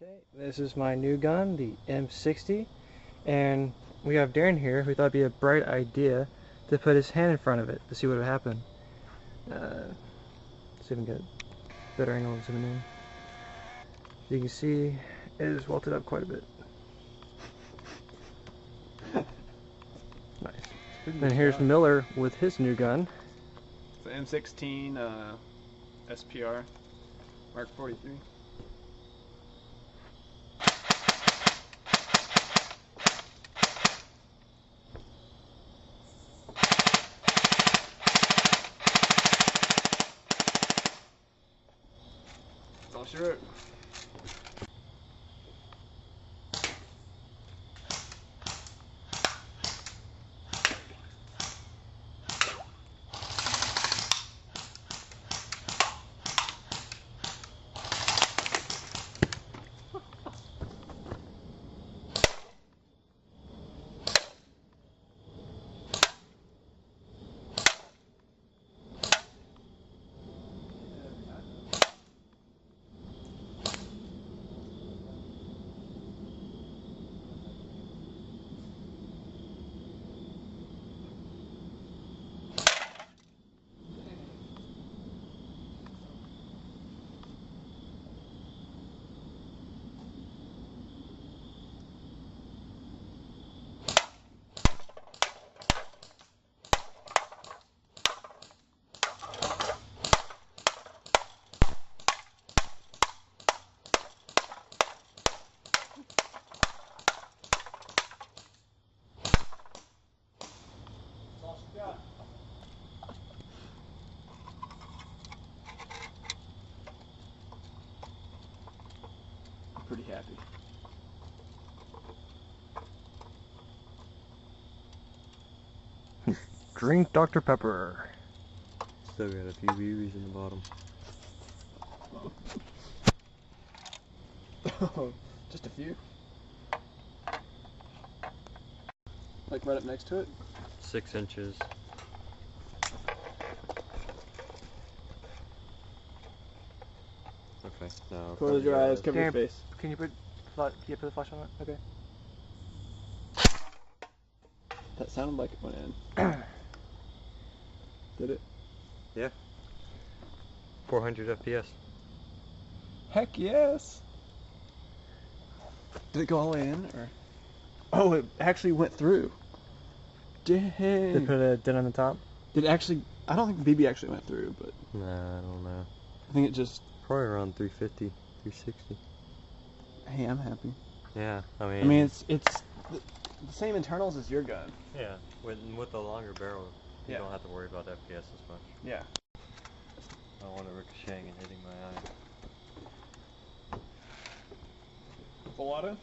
Okay, this is my new gun, the M60, and we have Darren here who thought it'd be a bright idea to put his hand in front of it to see what would happen. See if we can get a better angle of zooming in. You can see it is welted up quite a bit. Nice. And here's Miller with his new gun. It's an M16 SPR Mark 43. I'll shoot it. Pretty happy. Drink Dr. Pepper. Still got a few BBs in the bottom. Just a few. Like right up next to it? 6 inches. Okay, now Close your eyes, cover your Darren, face. Can you put the flash on it? Okay. That sounded like it went in. Did it? Yeah. 400 FPS. Heck yes! Did it go all the way in, or? Oh, it actually went through. Dang. Did it put a dent on the top? Did it actually? I don't think the BB actually went through, but Nah, I don't know. I think it just. Probably around 350, 360. Hey, I'm happy. Yeah, I I mean, it's the same internals as your gun. yeah, with the longer barrel, you Yeah. don't have to worry about FPS as much. Yeah. I don't want it ricocheting and hitting my eye. Full auto?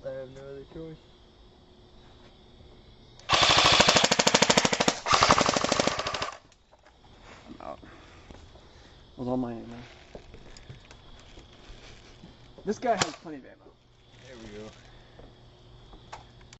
I have no other choice. I'm out. That was all my ammo. This guy has plenty of ammo. There we go.